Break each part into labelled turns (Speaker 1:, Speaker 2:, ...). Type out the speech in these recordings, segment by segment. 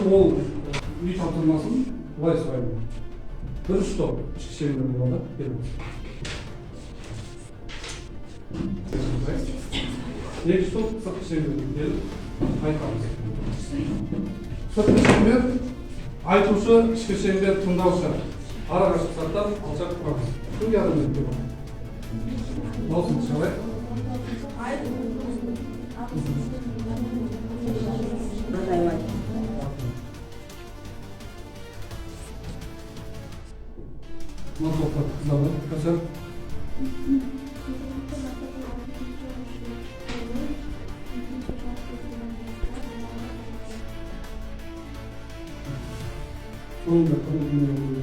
Speaker 1: ол үй тапсырмасын былай сұраймын. Бірінші топ ішкі шеңбер болады. Екінші топ сыртқы шеңберден келіп айтамыз. Сыртқы шеңбер айтушы, ішкі шеңбер тыңдаушы. Ара қашықтықтан алшақ тұрамыз. Кімге адам етті бар? Маусым шығалай? Мантоқтар қызлады. Қазір? Sonunda kalın.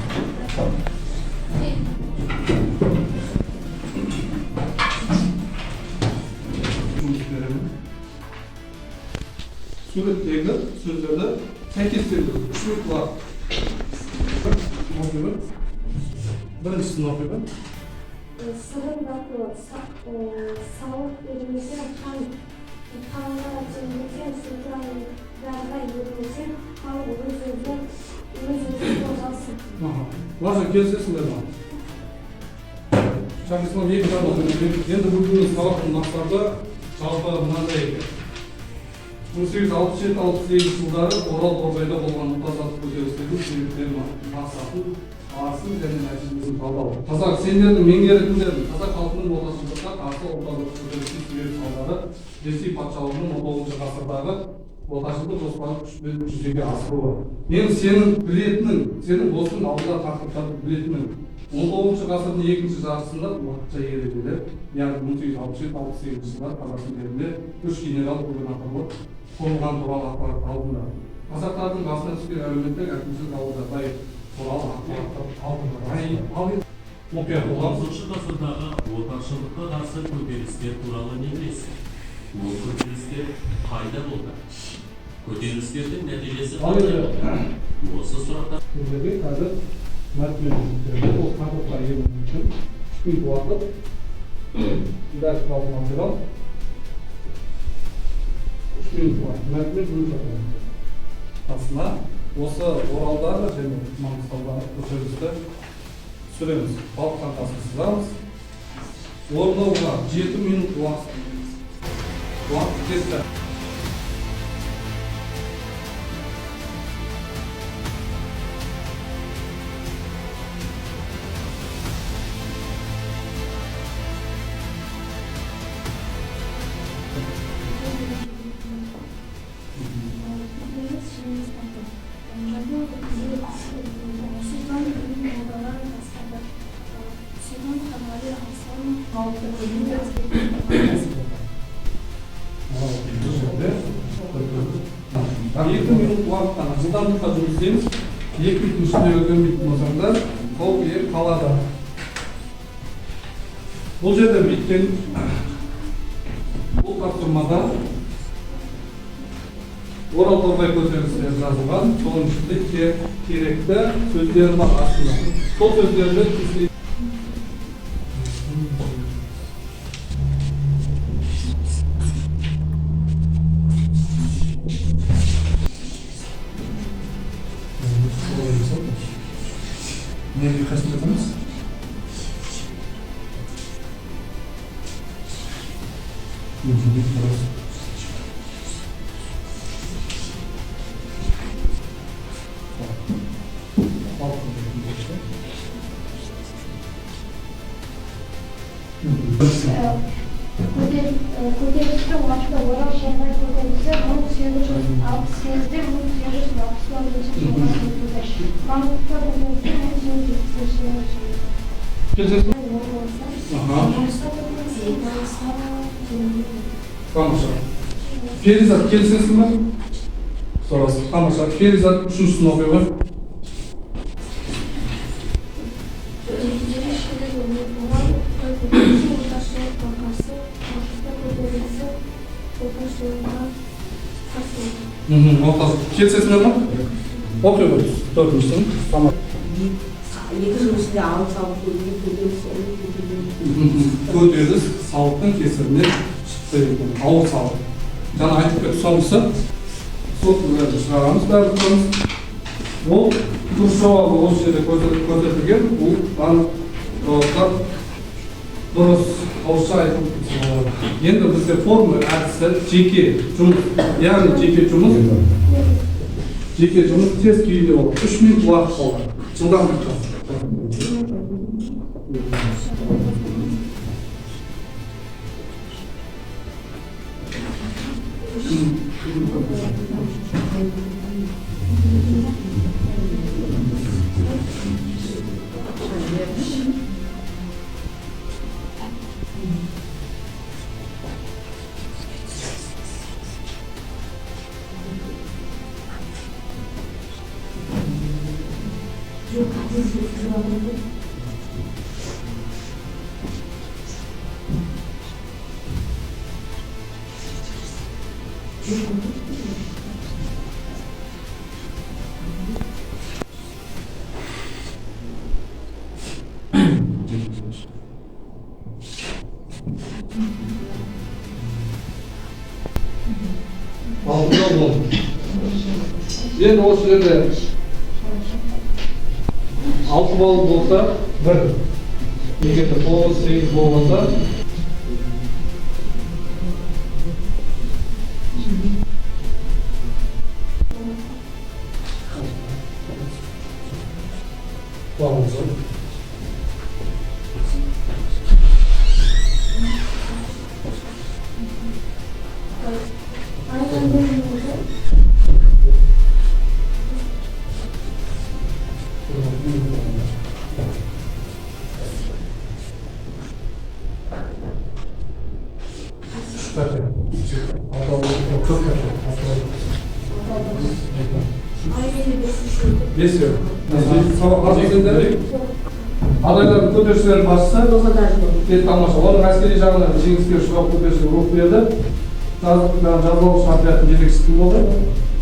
Speaker 1: Suretteki sözlerde sentezlendiriyor. Şu var. Ne yapıyor? Birincisini ne yapıyor?
Speaker 2: Sırın bakıyor. Sağlık ürünümüzün kanunlar açılımızın sınırlarla yürümüzün kanunun sözünün ürünümüzün bozansın.
Speaker 1: Важно, келісесіңдер ма? Шахисламам екі жағы. Енді бүгінгі сабақтың мақсаты жалпы мынандай екен. 1867-68 жылдары Орал Торғайда болған ұлт-азаттық көтерілістердің себептерін, мақсатын, барысын және нәтижесін талдау. Қазақ сендердің меңгеретіндерін қазақ халқының отаршылдыққа қарсы ұлт-азаттық көтерілістің себеп салдары Ресей патшалығының 19 ғасырдағы отаршылдық жоспарын күшпен жүзеге асыруы. Мен сенің білетінің, сенің досың алдында тақырыптарды білетінің 19 ғасырдың екінші жартысында уақытша ережелер, яғни 1867-68 жылдар Қазақстан жерінде 3 генерал губернаторлық құрылған туралы ақпарат алдында. Қазақтардың басына түскен әлеуметтік әкімшілік жағдай туралы ақпараттар алдында.
Speaker 3: Тоғызыншы ғасырдағы отаршылдыққа қарсы көтерілістер туралы не білесің? Ол көтерілістер қайда болды? Көтерілістердің нәтижесі қандай болды? Осы сұрақтар
Speaker 1: Сіздерге қазір мәтіндерді ол тақырыпқа ену үшін 3 минут уақыт дәріс туралы материал 3 минут уақыт мәтінмен бөліп жатырмыз. Астына осы Оралдағы және Маңғыстаудағы көтерілісті түсіреміз. Халық қаңқасын сызамыз. Орындауға 7 минут уақыт кетті. Екі минут уақыттан жылдамдыққа жұмыс істейміз. 2 минуттың ішінде өлгенмейтін болсаңдар, қол ел қалады. Бұл жерде біткен бұл тапсырмада Орал Торғай көтерілістері жазылған, соның ішінде керекті сөздер бар астында. Сол сөздерді Neye kastediniz?
Speaker 2: Көтерілісті уақытта Орал шаһар көтерілісі 1868-де 1869 жылға өтті. Маңғыстау көтерілісі 1870
Speaker 1: Тамаша. Перизат келісесің бе? Сорасы. Тамаша. Перизат үшіншісін оқиға. Келісесіңдер ма? Оқиға. Төртіншісін. Тамаша. Көтеріліс салықтың кесірінен шықты екен. Ауыр салық. Жаңа айтып кетті соңғысы. сот мүлдерді шығарамыз бәріміз. Ол дұрыс жауабы осы жерде көрсетілген. Бұл барлық жауаптар дұрыс ауызша айтылып. Енді бізде формула әдісі жеке жұмыс, яғни жеке жұмыс тез күйінде болады. 3 минут уақыт қалды. Жылдамдық жасайды. Енді осы жерде 6 балл болса 1. Егер 9-8 болмаса Adayların көтерілістерінің басшысы тамаша. Оның әскери жағынан жеңіске ұшырап көтеріліске рух берді. Жазалаушы отрядтың жетекшісі болды.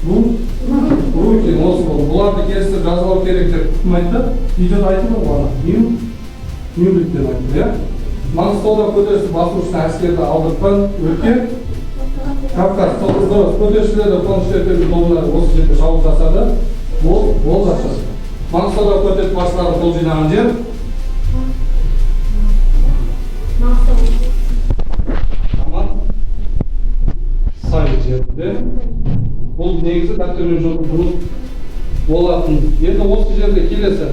Speaker 1: Бұл рух екен осы болды. Бұларды келістіріп жазалау керек деп кім айтты? Видеода айтылды ғой бана. Мюнхенден айтты, Маңғыстауда көтерілісті басушыны әскерді алдыртқан өлке Кавказ көтерілісшілерді қоныштердің тобына осы жерде шабуыл жасады. Ол жасады. Маңғыстауда көтеріліс басшылары қол жинаған жер сай жерде. Бұл негізі дәптермен жұмыс болатын. Енді осы жерде келесі.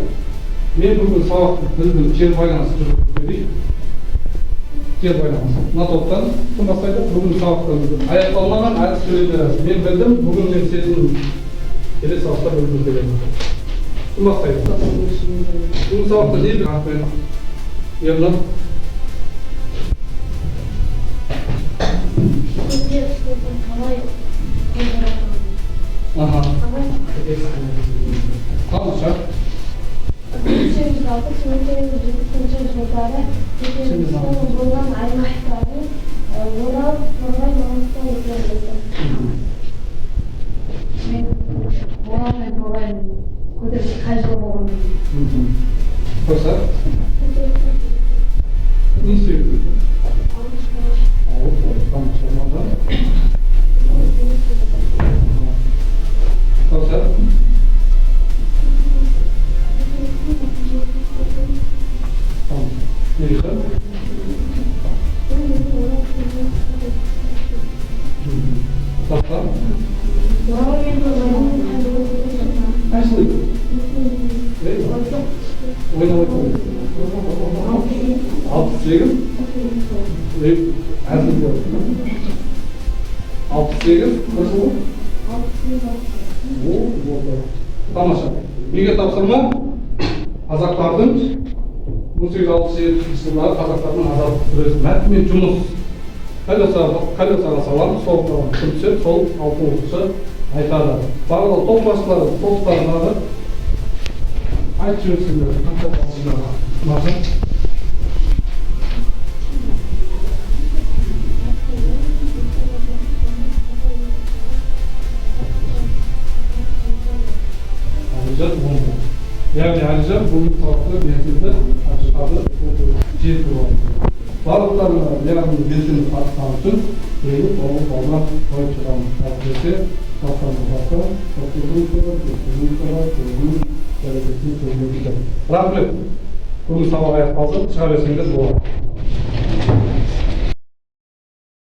Speaker 1: Мен бүгін сабақты білдім, жер байланысы жүріп берейін. Жер байланысы. Мына топтан кім бастайды? Бүгін сабақты білдім. Аяқталмаған әдіс сөйлейді. Мен білдім, бүгін мен сезіндім. Келесі сабақта білдім деген. Кім бастайды? Бүгін сабақты дейді. Ерлан. Тамаша.
Speaker 2: 1976 жылдары Өзбекстанның болған аймақтарын Орал, Торғай, Маңғыстау өткізілді. Мен Орал мен Торғай көтеріліс қай жылы болған?
Speaker 1: Қойса? Не себепті? Қойса? Нелігі? Қойса? Әшілі? Ойнауы көмек? 68? Әзіл болды. 68? Қыршылы? Тамаша. Неге тапсырма? Қазақтардың 1867 жылдары қазақтардың азаттық күресі мәтін мен жұмыс. Колесаға салам, сол күмсе, сол 6-шы айтады. Барлығы топ басшылары, топтардағы айтып жүрсіңдер. Қанша басшыларға? Мағын? Яғни әлжан бүгін сабақты белсенді ашықтады жетіп болады. Барлықтарына яғни белсенді қатысқан үшін келіп, оғыл балдан қойып шығамыз. Әсіресе Рахмет. Бүгін сабақ аяқталды. Шыға берсеңдер болады.